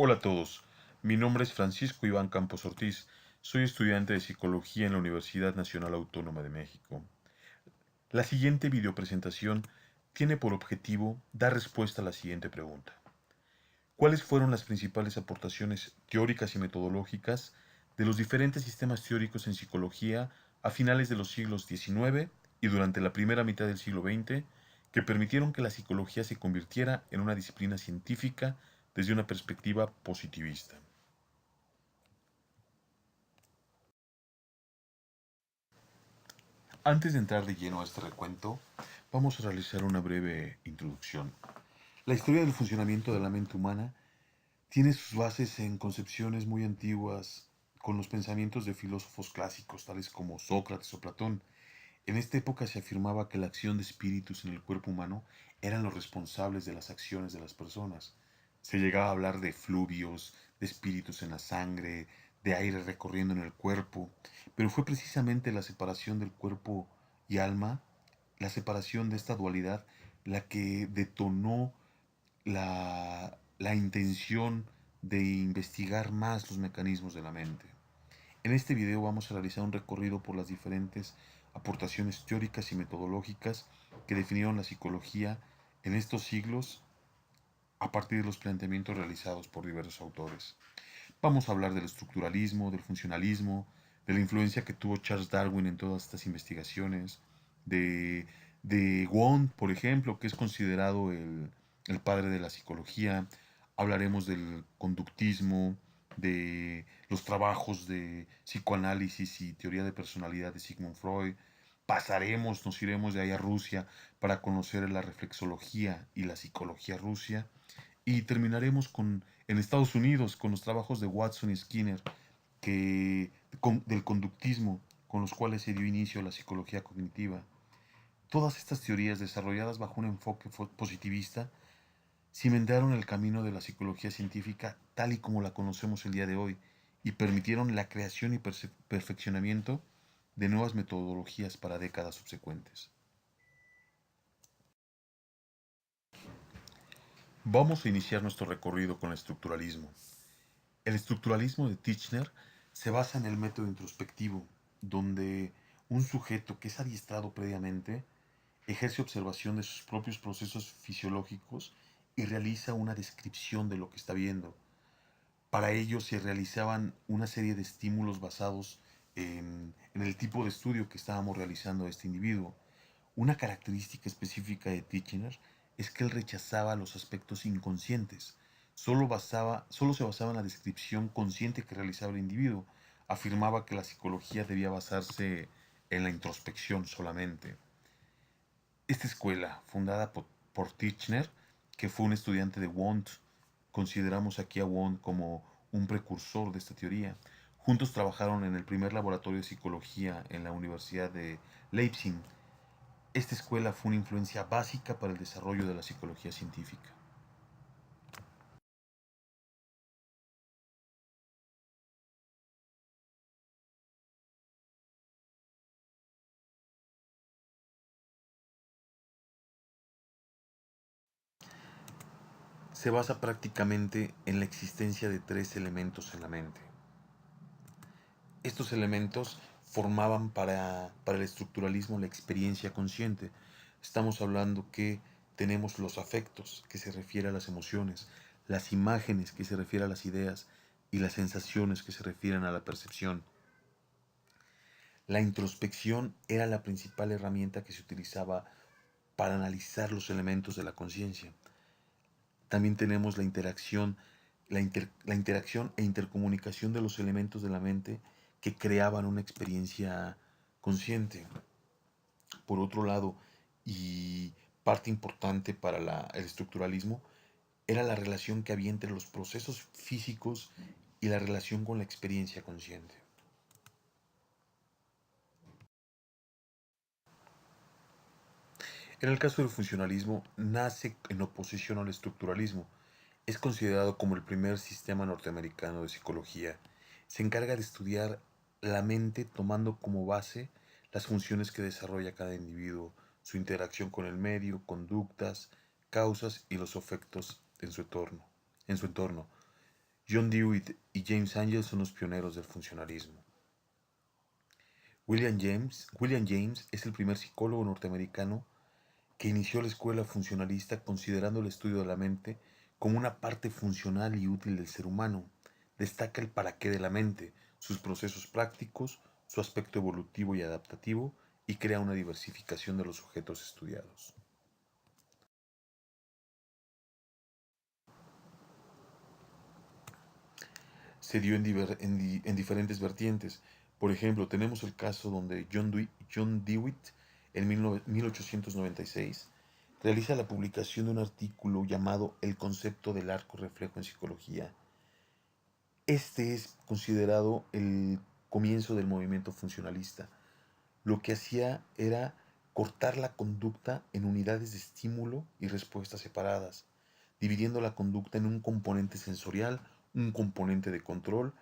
Hola a todos, mi nombre es Francisco Iván Campos Ortiz, soy estudiante de Psicología en la Universidad Nacional Autónoma de México. La siguiente videopresentación tiene por objetivo dar respuesta a la siguiente pregunta. ¿Cuáles fueron las principales aportaciones teóricas y metodológicas de los diferentes sistemas teóricos en psicología a finales de los siglos XIX y durante la primera mitad del siglo XX que permitieron que la psicología se convirtiera en una disciplina científica desde una perspectiva positivista? Antes de entrar de lleno a este recuento, vamos a realizar una breve introducción. La historia del funcionamiento de la mente humana tiene sus bases en concepciones muy antiguas con los pensamientos de filósofos clásicos tales como Sócrates o Platón. En esta época se afirmaba que la acción de espíritus en el cuerpo humano eran los responsables de las acciones de las personas. Se llegaba a hablar de fluvios, de espíritus en la sangre, de aire recorriendo en el cuerpo, pero fue precisamente la separación del cuerpo y alma, la separación de esta dualidad, la que detonó la intención de investigar más los mecanismos de la mente. En este video vamos a realizar un recorrido por las diferentes aportaciones teóricas y metodológicas que definieron la psicología en estos siglos a partir de los planteamientos realizados por diversos autores. Vamos a hablar del estructuralismo, del funcionalismo, de la influencia que tuvo Charles Darwin en todas estas investigaciones, de, de Wundt, por ejemplo, que es considerado el padre de la psicología. Hablaremos del conductismo, de los trabajos de psicoanálisis y teoría de personalidad de Sigmund Freud. Nos iremos de ahí a Rusia para conocer la reflexología y la psicología rusa. Y terminaremos en Estados Unidos con los trabajos de Watson y Skinner del conductismo, con los cuales se dio inicio a la psicología cognitiva. Todas estas teorías, desarrolladas bajo un enfoque positivista, cimentaron el camino de la psicología científica tal y como la conocemos el día de hoy y permitieron la creación y perfeccionamiento de nuevas metodologías para décadas subsecuentes. Vamos a iniciar nuestro recorrido con el estructuralismo. El estructuralismo de Titchener se basa en el método introspectivo, donde un sujeto que es adiestrado previamente ejerce observación de sus propios procesos fisiológicos y realiza una descripción de lo que está viendo. Para ello se realizaban una serie de estímulos basados en el tipo de estudio que estábamos realizando a este individuo. Una característica específica de Titchener es que él rechazaba los aspectos inconscientes. Solo se basaba en la descripción consciente que realizaba el individuo. Afirmaba que la psicología debía basarse en la introspección solamente. Esta escuela, fundada por Titchener, que fue un estudiante de Wundt, consideramos aquí a Wundt como un precursor de esta teoría. Juntos trabajaron en el primer laboratorio de psicología en la Universidad de Leipzig. Esta escuela fue una influencia básica para el desarrollo de la psicología científica. Se basa prácticamente en la existencia de tres elementos en la mente. Estos elementos formaban para el estructuralismo la experiencia consciente. Estamos hablando que tenemos los afectos, que se refiere a las emociones, las imágenes, que se refiere a las ideas, y las sensaciones, que se refieren a la percepción. La introspección era la principal herramienta que se utilizaba para analizar los elementos de la conciencia. También tenemos la interacción e intercomunicación de los elementos de la mente que creaban una experiencia consciente. Por otro lado, y parte importante para el estructuralismo, era la relación que había entre los procesos físicos y la relación con la experiencia consciente. En el caso del funcionalismo, nace en oposición al estructuralismo. Es considerado como el primer sistema norteamericano de psicología. Se encarga de estudiar la mente tomando como base las funciones que desarrolla cada individuo, su interacción con el medio, conductas, causas y los efectos en su entorno. John Dewey y James Angel son los pioneros del funcionalismo. William James es el primer psicólogo norteamericano que inició la escuela funcionalista considerando el estudio de la mente como una parte funcional y útil del ser humano. Destaca el para qué de la mente, sus procesos prácticos, su aspecto evolutivo y adaptativo, y crea una diversificación de los objetos estudiados. Se dio en diferentes vertientes. Por ejemplo, tenemos el caso donde John Dewey en 1896 realiza la publicación de un artículo llamado El concepto del arco reflejo en psicología. Este es considerado el comienzo del movimiento funcionalista. Lo que hacía era cortar la conducta en unidades de estímulo y respuesta separadas, dividiendo la conducta en un componente sensorial, un componente de control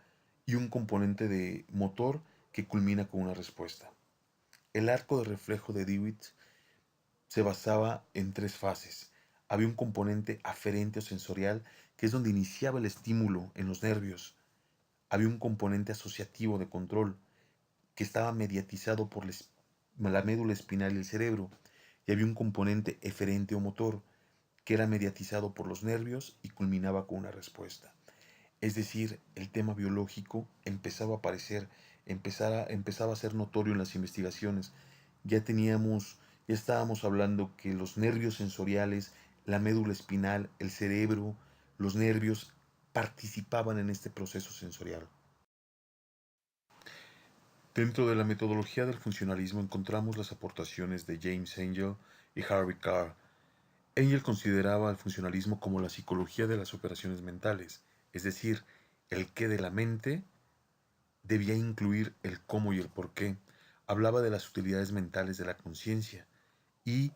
y un componente de motor que culmina con una respuesta. El arco de reflejo de Dewitt se basaba en tres fases. Había un componente aferente o sensorial, que es donde iniciaba el estímulo en los nervios. Había un componente asociativo de control, que estaba mediatizado por la médula espinal y el cerebro, y había un componente eferente o motor, que era mediatizado por los nervios y culminaba con una respuesta. Es decir, el tema biológico empezaba a aparecer, empezaba a ser notorio en las investigaciones. Ya teníamos, ya estábamos hablando que los nervios sensoriales, la médula espinal, el cerebro, los nervios participaban en este proceso sensorial. Dentro de la metodología del funcionalismo encontramos las aportaciones de James Angel y Harvey Carr. Angel consideraba al funcionalismo como la psicología de las operaciones mentales, es decir, el qué de la mente debía incluir el cómo y el por qué. Hablaba de las utilidades mentales de la conciencia y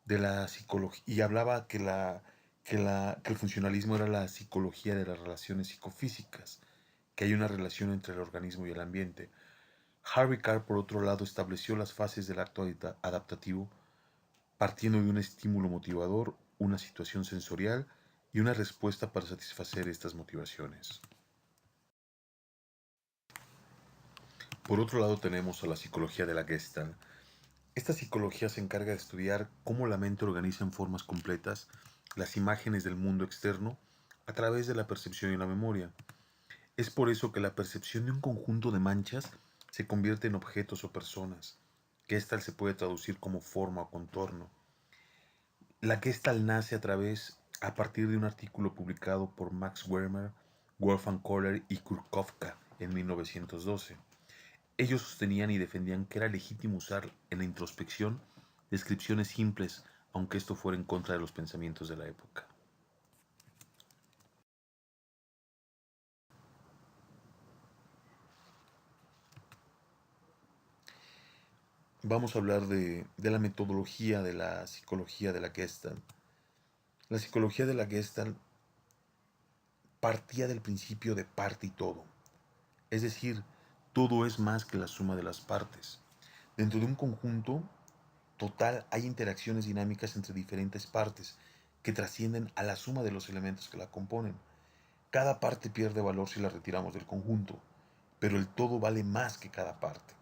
de la psicología, y hablaba que el funcionalismo era la psicología de las relaciones psicofísicas, que hay una relación entre el organismo y el ambiente. Harvey Carr, por otro lado, estableció las fases del acto adaptativo, partiendo de un estímulo motivador, una situación sensorial y una respuesta para satisfacer estas motivaciones. Por otro lado tenemos a la psicología de la Gestalt. Esta psicología se encarga de estudiar cómo la mente organiza en formas completas las imágenes del mundo externo a través de la percepción y la memoria. Es por eso que la percepción de un conjunto de manchas se convierte en objetos o personas. Gestalt se puede traducir como forma o contorno. La Gestalt nace a partir de un artículo publicado por Max Werner, Wolfgang Kohler y Kurt Kofka en 1912. Ellos sostenían y defendían que era legítimo usar en la introspección descripciones simples, aunque esto fuera en contra de los pensamientos de la época. Vamos a hablar de la metodología de la psicología de la Gestalt. La psicología de la Gestalt partía del principio de parte y todo. Es decir, todo es más que la suma de las partes. Dentro de un conjunto total hay interacciones dinámicas entre diferentes partes que trascienden a la suma de los elementos que la componen. Cada parte pierde valor si la retiramos del conjunto, pero el todo vale más que cada parte.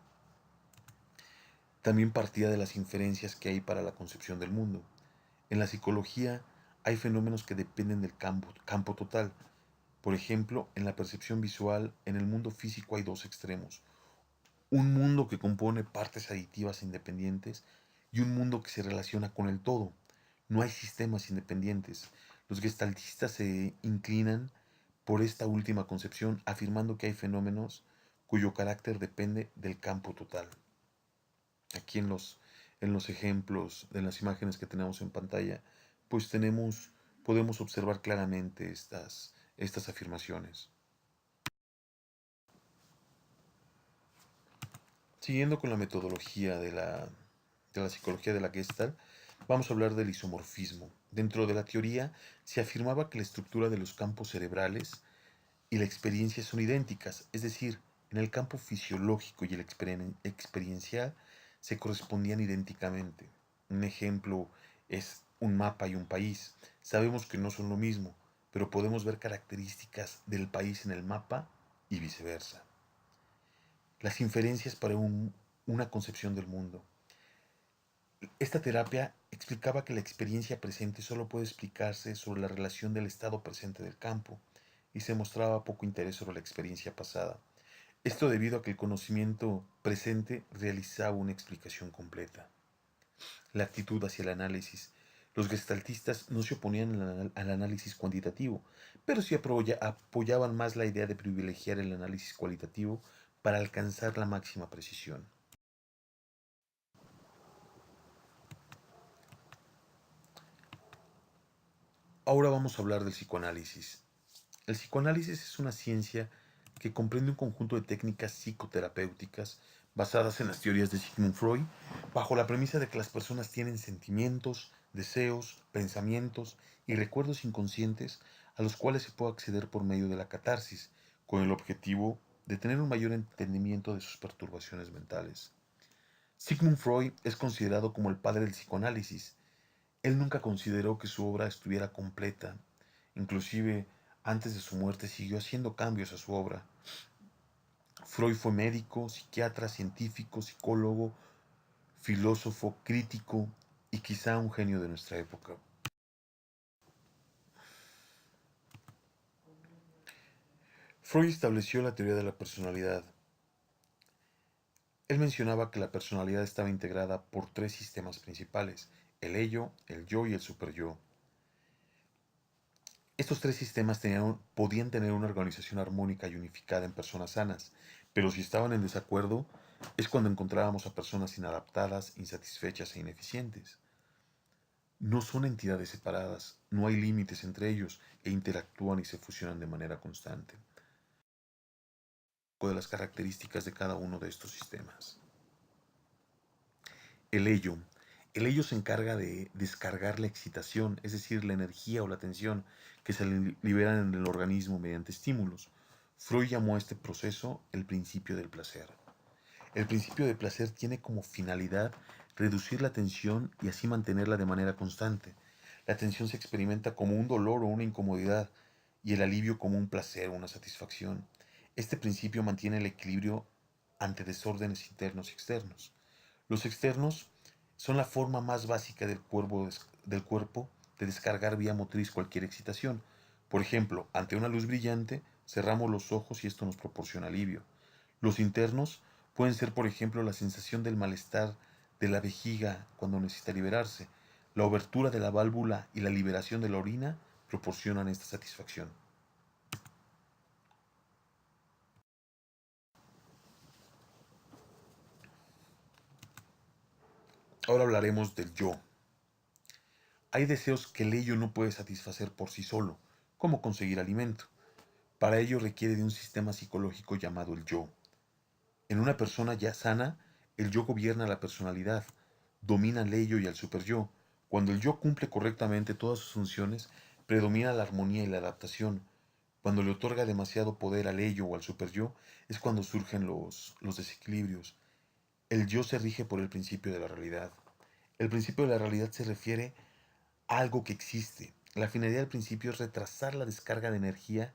También partía de las inferencias que hay para la concepción del mundo. En la psicología hay fenómenos que dependen del campo total. Por ejemplo, en la percepción visual, en el mundo físico hay dos extremos. Un mundo que compone partes aditivas e independientes y un mundo que se relaciona con el todo. No hay sistemas independientes. Los gestaltistas se inclinan por esta última concepción, afirmando que hay fenómenos cuyo carácter depende del campo total. Aquí en los ejemplos, en las imágenes que tenemos en pantalla, pues podemos observar claramente estas afirmaciones. Siguiendo con la metodología de la psicología de la Gestalt, vamos a hablar del isomorfismo. Dentro de la teoría se afirmaba que la estructura de los campos cerebrales y la experiencia son idénticas, es decir, en el campo fisiológico y el experiencial se correspondían idénticamente. Un ejemplo es un mapa y un país. Sabemos que no son lo mismo, pero podemos ver características del país en el mapa y viceversa. Las inferencias para una concepción del mundo. Esta terapia explicaba que la experiencia presente solo puede explicarse sobre la relación del estado presente del campo, y se mostraba poco interés sobre la experiencia pasada. Esto debido a que el conocimiento presente realizaba una explicación completa. La actitud hacia el análisis. Los gestaltistas no se oponían al análisis cuantitativo, pero sí apoyaban más la idea de privilegiar el análisis cualitativo para alcanzar la máxima precisión. Ahora vamos a hablar del psicoanálisis. El psicoanálisis es una ciencia que comprende un conjunto de técnicas psicoterapéuticas basadas en las teorías de Sigmund Freud, bajo la premisa de que las personas tienen sentimientos, deseos, pensamientos y recuerdos inconscientes a los cuales se puede acceder por medio de la catarsis, con el objetivo de tener un mayor entendimiento de sus perturbaciones mentales. Sigmund Freud es considerado como el padre del psicoanálisis. Él nunca consideró que su obra estuviera completa. Inclusive, antes de su muerte siguió haciendo cambios a su obra. Freud fue médico, psiquiatra, científico, psicólogo, filósofo, crítico y quizá un genio de nuestra época. Freud estableció la teoría de la personalidad. Él mencionaba que la personalidad estaba integrada por tres sistemas principales: el ello, el yo y el superyo. Estos tres sistemas podían tener una organización armónica y unificada en personas sanas, pero si estaban en desacuerdo, es cuando encontrábamos a personas inadaptadas, insatisfechas e ineficientes. No son entidades separadas, no hay límites entre ellos e interactúan y se fusionan de manera constante. De las características de cada uno de estos sistemas. El ello. El ello se encarga de descargar la excitación, es decir, la energía o la tensión que se liberan en el organismo mediante estímulos. Freud llamó a este proceso el principio del placer. El principio del placer tiene como finalidad reducir la tensión y así mantenerla de manera constante. La tensión se experimenta como un dolor o una incomodidad y el alivio como un placer o una satisfacción. Este principio mantiene el equilibrio ante desórdenes internos y externos. Los externos son la forma más básica del cuerpo de descargar vía motriz cualquier excitación. Por ejemplo, ante una luz brillante, cerramos los ojos y esto nos proporciona alivio. Los internos pueden ser, por ejemplo, la sensación del malestar de la vejiga cuando necesita liberarse. La obertura de la válvula y la liberación de la orina proporcionan esta satisfacción. Ahora hablaremos del yo. Hay deseos que el ello no puede satisfacer por sí solo, como conseguir alimento. Para ello requiere de un sistema psicológico llamado el yo. En una persona ya sana, el yo gobierna la personalidad, domina al ello y al superyo. Cuando el yo cumple correctamente todas sus funciones, predomina la armonía y la adaptación. Cuando le otorga demasiado poder al ello o al superyo, es cuando surgen los desequilibrios. El yo se rige por el principio de la realidad. El principio de la realidad se refiere a algo que existe. La finalidad del principio es retrasar la descarga de energía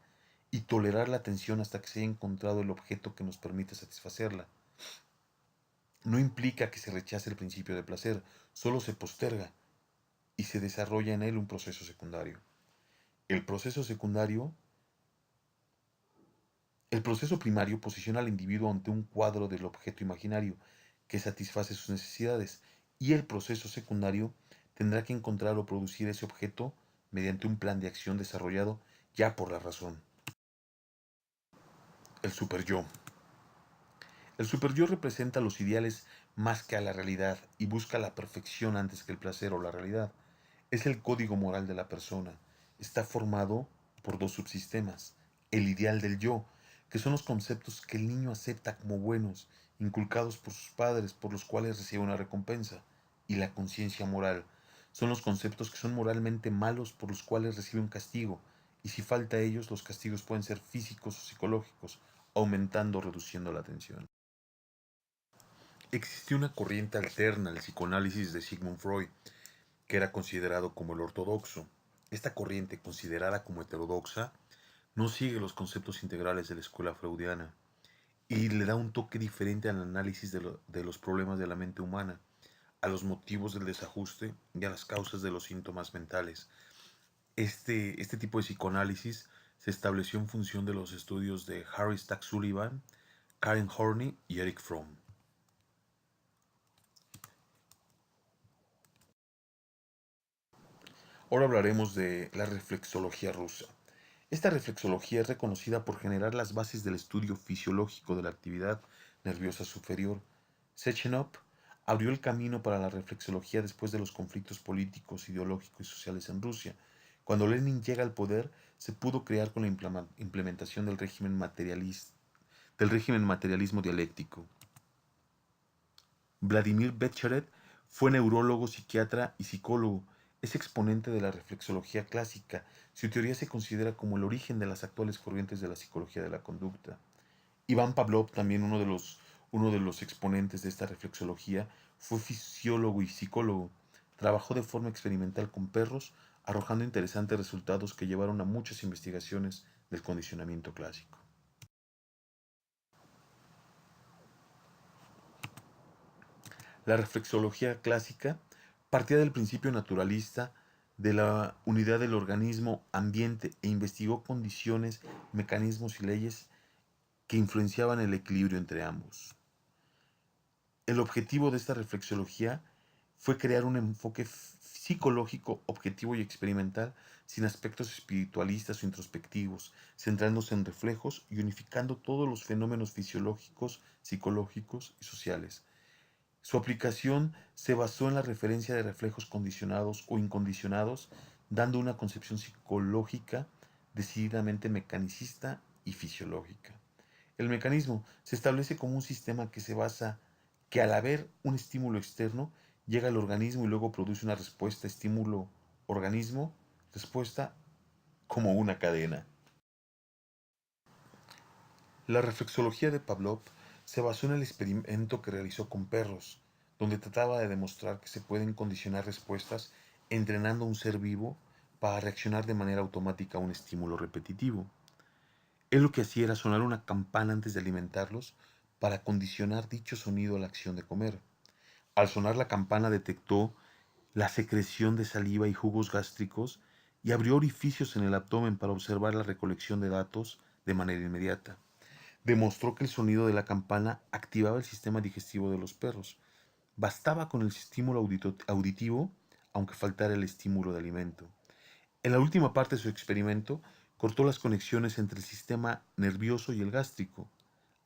y tolerar la tensión hasta que se haya encontrado el objeto que nos permite satisfacerla. No implica que se rechace el principio de placer, solo se posterga y se desarrolla en él un proceso secundario. El proceso secundario, el proceso primario posiciona al individuo ante un cuadro del objeto imaginario que satisface sus necesidades, y el proceso secundario tendrá que encontrar o producir ese objeto mediante un plan de acción desarrollado ya por la razón. El superyo. El superyo representa los ideales más que a la realidad y busca la perfección antes que el placer o la realidad. Es el código moral de la persona. Está formado por dos subsistemas: el ideal del yo, que son los conceptos que el niño acepta como buenos, inculcados por sus padres, por los cuales recibe una recompensa, y la conciencia moral. Son los conceptos que son moralmente malos, por los cuales recibe un castigo, y si falta a ellos, los castigos pueden ser físicos o psicológicos, aumentando o reduciendo la tensión. Existió una corriente alterna al psicoanálisis de Sigmund Freud, que era considerado como el ortodoxo. Esta corriente, considerada como heterodoxa, no sigue los conceptos integrales de la escuela freudiana y le da un toque diferente al análisis de los problemas de la mente humana, a los motivos del desajuste y a las causas de los síntomas mentales. Este tipo de psicoanálisis se estableció en función de los estudios de Harry Stack Sullivan, Karen Horney y Eric Fromm. Ahora hablaremos de la reflexología rusa. Esta reflexología es reconocida por generar las bases del estudio fisiológico de la actividad nerviosa superior. Sechenov abrió el camino para la reflexología después de los conflictos políticos, ideológicos y sociales en Rusia. Cuando Lenin llega al poder, se pudo crear con la implementación del régimen materialismo dialéctico. Vladimir Betcharev fue neurólogo, psiquiatra y psicólogo. Es exponente de la reflexología clásica. Su teoría se considera como el origen de las actuales corrientes de la psicología de la conducta. Iván Pavlov, también uno de los exponentes de esta reflexología, fue fisiólogo y psicólogo. Trabajó de forma experimental con perros, arrojando interesantes resultados que llevaron a muchas investigaciones del condicionamiento clásico. La reflexología clásica partía del principio naturalista de la unidad del organismo-ambiente e investigó condiciones, mecanismos y leyes que influenciaban el equilibrio entre ambos. El objetivo de esta reflexología fue crear un enfoque psicológico, objetivo y experimental, sin aspectos espiritualistas o introspectivos, centrándose en reflejos y unificando todos los fenómenos fisiológicos, psicológicos y sociales. Su aplicación se basó en la referencia de reflejos condicionados o incondicionados, dando una concepción psicológica decididamente mecanicista y fisiológica. El mecanismo se establece como un sistema que se basa que al haber un estímulo externo llega al organismo y luego produce una respuesta estímulo-organismo, respuesta como una cadena. La reflexología de Pavlov se basó en el experimento que realizó con perros, donde trataba de demostrar que se pueden condicionar respuestas entrenando a un ser vivo para reaccionar de manera automática a un estímulo repetitivo. Él lo que hacía era sonar una campana antes de alimentarlos para condicionar dicho sonido a la acción de comer. Al sonar la campana detectó la secreción de saliva y jugos gástricos y abrió orificios en el abdomen para observar la recolección de datos de manera inmediata. Demostró que el sonido de la campana activaba el sistema digestivo de los perros. Bastaba con el estímulo auditivo, aunque faltara el estímulo de alimento. En la última parte de su experimento, cortó las conexiones entre el sistema nervioso y el gástrico.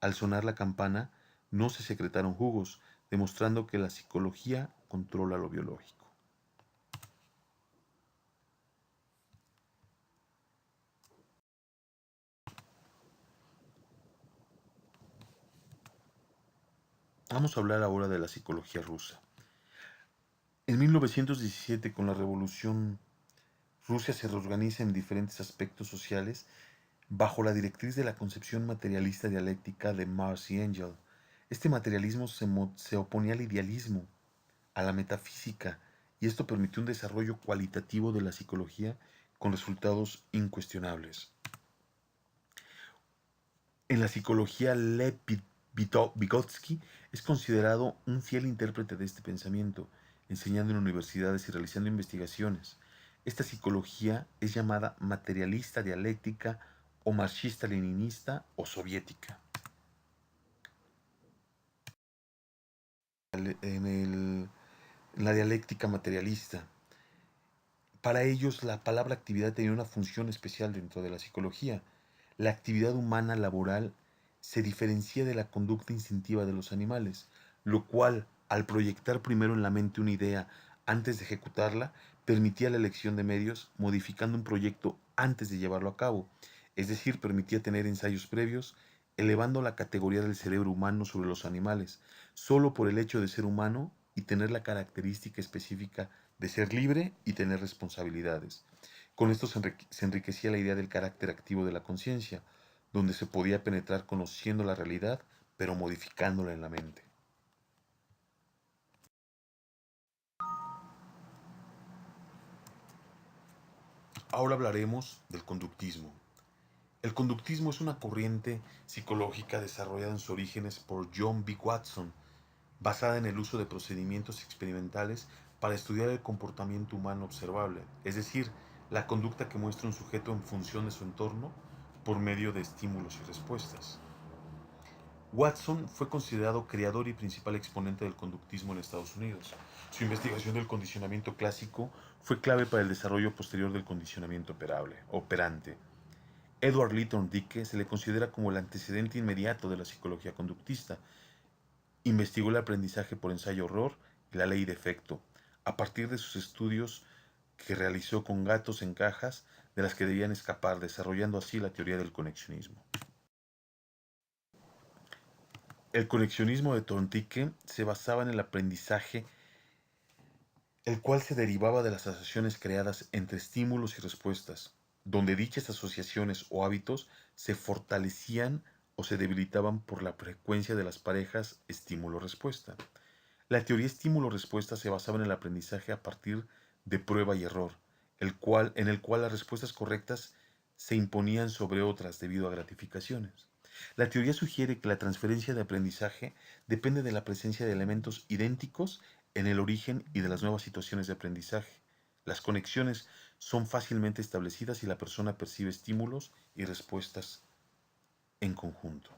Al sonar la campana, no se secretaron jugos, demostrando que la psicología controla lo biológico. Vamos a hablar ahora de la psicología rusa. En 1917, con la revolución, Rusia se reorganiza en diferentes aspectos sociales bajo la directriz de la concepción materialista dialéctica de Marx y Engels. Este materialismo se oponía al idealismo, a la metafísica, y esto permitió un desarrollo cualitativo de la psicología con resultados incuestionables. En la psicología, Lev Vygotsky es considerado un fiel intérprete de este pensamiento, enseñando en universidades y realizando investigaciones. Esta psicología es llamada materialista dialéctica o marxista-leninista o soviética. En la dialéctica materialista, para ellos la palabra actividad tenía una función especial dentro de la psicología. La actividad humana laboral se diferencia de la conducta instintiva de los animales, lo cual, al proyectar primero en la mente una idea antes de ejecutarla, permitía la elección de medios, modificando un proyecto antes de llevarlo a cabo, es decir, permitía tener ensayos previos, elevando la categoría del cerebro humano sobre los animales, solo por el hecho de ser humano y tener la característica específica de ser libre y tener responsabilidades. Con esto se enriquecía la idea del carácter activo de la conciencia, donde se podía penetrar conociendo la realidad, pero modificándola en la mente. Ahora hablaremos del conductismo. El conductismo es una corriente psicológica desarrollada en sus orígenes por John B. Watson, basada en el uso de procedimientos experimentales para estudiar el comportamiento humano observable, es decir, la conducta que muestra un sujeto en función de su entorno por medio de estímulos y respuestas. Watson fue considerado creador y principal exponente del conductismo en Estados Unidos. Su investigación del condicionamiento clásico fue clave para el desarrollo posterior del condicionamiento operante. Edward Lee Thorndike se le considera como el antecedente inmediato de la psicología conductista. Investigó el aprendizaje por ensayo-error y la ley de efecto, a partir de sus estudios que realizó con gatos en cajas de las que debían escapar, desarrollando así la teoría del conexionismo. El conexionismo de Thorndike se basaba en el aprendizaje, el cual se derivaba de las asociaciones creadas entre estímulos y respuestas, donde dichas asociaciones o hábitos se fortalecían o se debilitaban por la frecuencia de las parejas estímulo-respuesta. La teoría estímulo-respuesta se basaba en el aprendizaje a partir de prueba y error, en el cual las respuestas correctas se imponían sobre otras debido a gratificaciones. La teoría sugiere que la transferencia de aprendizaje depende de la presencia de elementos idénticos en el origen y de las nuevas situaciones de aprendizaje. Las conexiones son fácilmente establecidas y la persona percibe estímulos y respuestas en conjunto.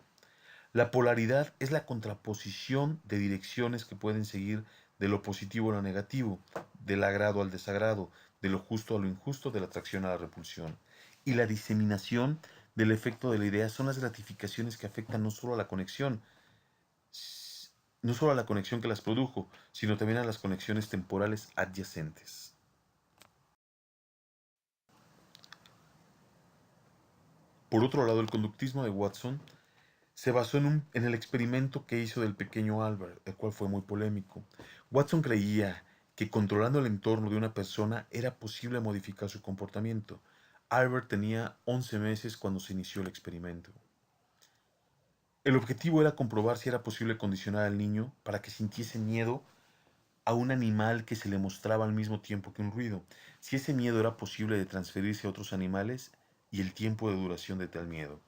La polaridad es la contraposición de direcciones que pueden seguir de lo positivo a lo negativo, del agrado al desagrado, de lo justo a lo injusto, de la atracción a la repulsión. Y la diseminación del efecto de la idea son las gratificaciones que afectan no solo a la conexión que las produjo, sino también a las conexiones temporales adyacentes. Por otro lado, el conductismo de Watson se basó en el experimento que hizo del pequeño Albert, el cual fue muy polémico. Watson creía que controlando el entorno de una persona era posible modificar su comportamiento. Albert tenía 11 meses cuando se inició el experimento. El objetivo era comprobar si era posible condicionar al niño para que sintiese miedo a un animal que se le mostraba al mismo tiempo que un ruido, si ese miedo era posible de transferirse a otros animales y el tiempo de duración de tal miedo.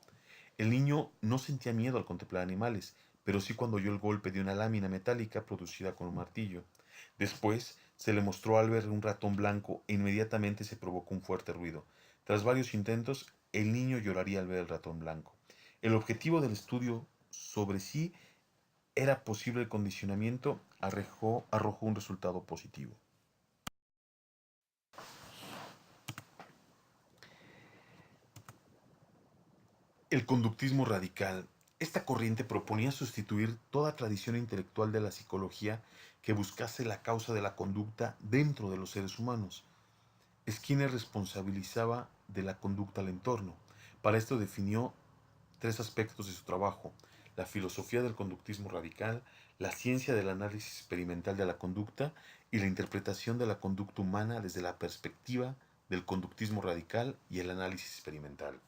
El niño no sentía miedo al contemplar animales, pero sí cuando oyó el golpe de una lámina metálica producida con un martillo. Después se le mostró a Albert un ratón blanco e inmediatamente se provocó un fuerte ruido. Tras varios intentos, el niño lloraría al ver el ratón blanco. El objetivo del estudio sobre si era posible el condicionamiento arrojó un resultado positivo. El conductismo radical. Esta corriente proponía sustituir toda tradición intelectual de la psicología que buscase la causa de la conducta dentro de los seres humanos. Skinner responsabilizaba de la conducta al entorno. Para esto definió tres aspectos de su trabajo: la filosofía del conductismo radical, la ciencia del análisis experimental de la conducta y la interpretación de la conducta humana desde la perspectiva del conductismo radical y el análisis experimental.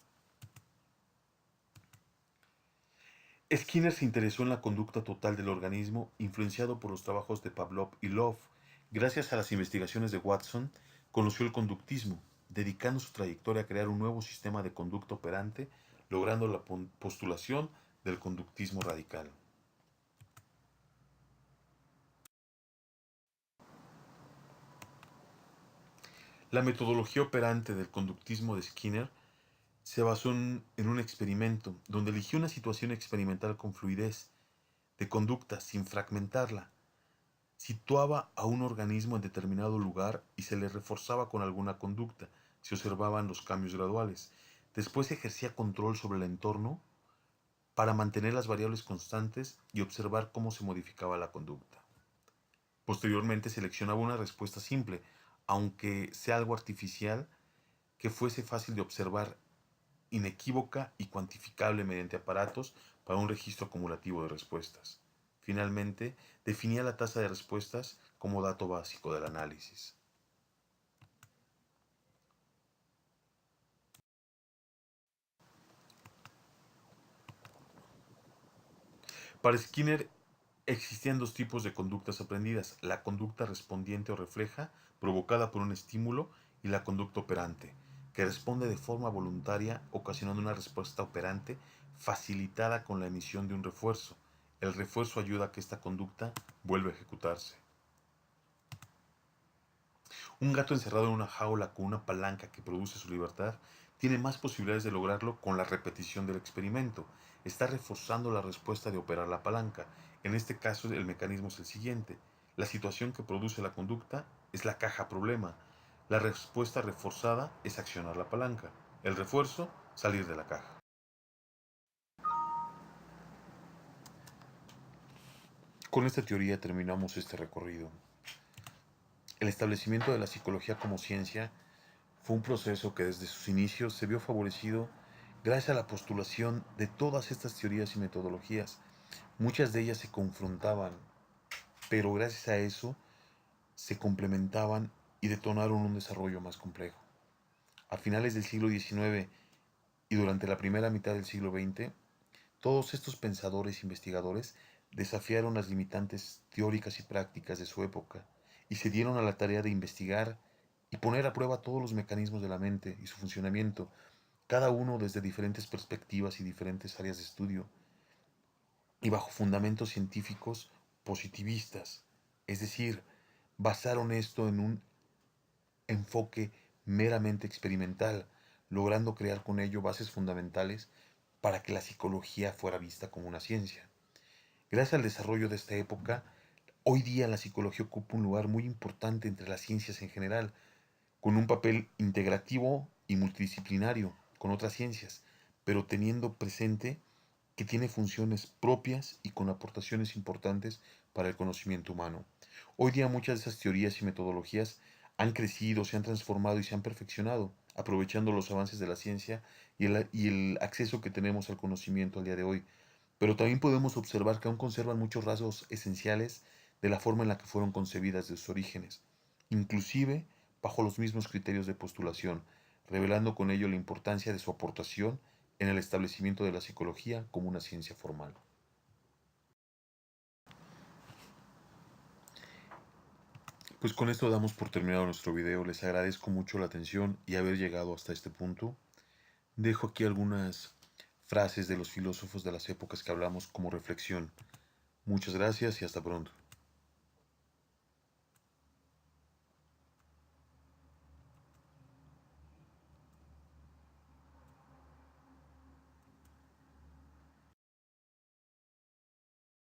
Skinner se interesó en la conducta total del organismo, influenciado por los trabajos de Pavlov y Love. Gracias a las investigaciones de Watson, conoció el conductismo, dedicando su trayectoria a crear un nuevo sistema de conducta operante, logrando la postulación del conductismo radical. La metodología operante del conductismo de Skinner se basó en un experimento, donde eligió una situación experimental con fluidez de conducta sin fragmentarla. Situaba a un organismo en determinado lugar y se le reforzaba con alguna conducta. Se observaban los cambios graduales. Después ejercía control sobre el entorno para mantener las variables constantes y observar cómo se modificaba la conducta. Posteriormente seleccionaba una respuesta simple, aunque sea algo artificial, que fuese fácil de observar, inequívoca y cuantificable mediante aparatos para un registro acumulativo de respuestas. Finalmente, definía la tasa de respuestas como dato básico del análisis. Para Skinner existían dos tipos de conductas aprendidas: la conducta respondiente o refleja, provocada por un estímulo, y la conducta operante, que responde de forma voluntaria, ocasionando una respuesta operante facilitada con la emisión de un refuerzo. El refuerzo ayuda a que esta conducta vuelva a ejecutarse. Un gato encerrado en una jaula con una palanca que produce su libertad tiene más posibilidades de lograrlo con la repetición del experimento. Está reforzando la respuesta de operar la palanca. En este caso, el mecanismo es el siguiente. La situación que produce la conducta es la caja problema. La respuesta reforzada es accionar la palanca. El refuerzo, salir de la caja. Con esta teoría terminamos este recorrido. El establecimiento de la psicología como ciencia fue un proceso que desde sus inicios se vio favorecido gracias a la postulación de todas estas teorías y metodologías. Muchas de ellas se confrontaban, pero gracias a eso se complementaban y detonaron un desarrollo más complejo. A finales del siglo XIX y durante la primera mitad del siglo XX, todos estos pensadores e investigadores desafiaron las limitantes teóricas y prácticas de su época y se dieron a la tarea de investigar y poner a prueba todos los mecanismos de la mente y su funcionamiento, cada uno desde diferentes perspectivas y diferentes áreas de estudio, y bajo fundamentos científicos positivistas. Es decir, basaron esto en un enfoque meramente experimental, logrando crear con ello bases fundamentales para que la psicología fuera vista como una ciencia. Gracias al desarrollo de esta época, hoy día la psicología ocupa un lugar muy importante entre las ciencias en general, con un papel integrativo y multidisciplinario con otras ciencias, pero teniendo presente que tiene funciones propias y con aportaciones importantes para el conocimiento humano. Hoy día muchas de esas teorías y metodologías han crecido, se han transformado y se han perfeccionado, aprovechando los avances de la ciencia y el acceso que tenemos al conocimiento al día de hoy. Pero también podemos observar que aún conservan muchos rasgos esenciales de la forma en la que fueron concebidas de sus orígenes, inclusive bajo los mismos criterios de postulación, revelando con ello la importancia de su aportación en el establecimiento de la psicología como una ciencia formal. Pues con esto damos por terminado nuestro video. Les agradezco mucho la atención y haber llegado hasta este punto. Dejo aquí algunas frases de los filósofos de las épocas que hablamos como reflexión. Muchas gracias y hasta pronto.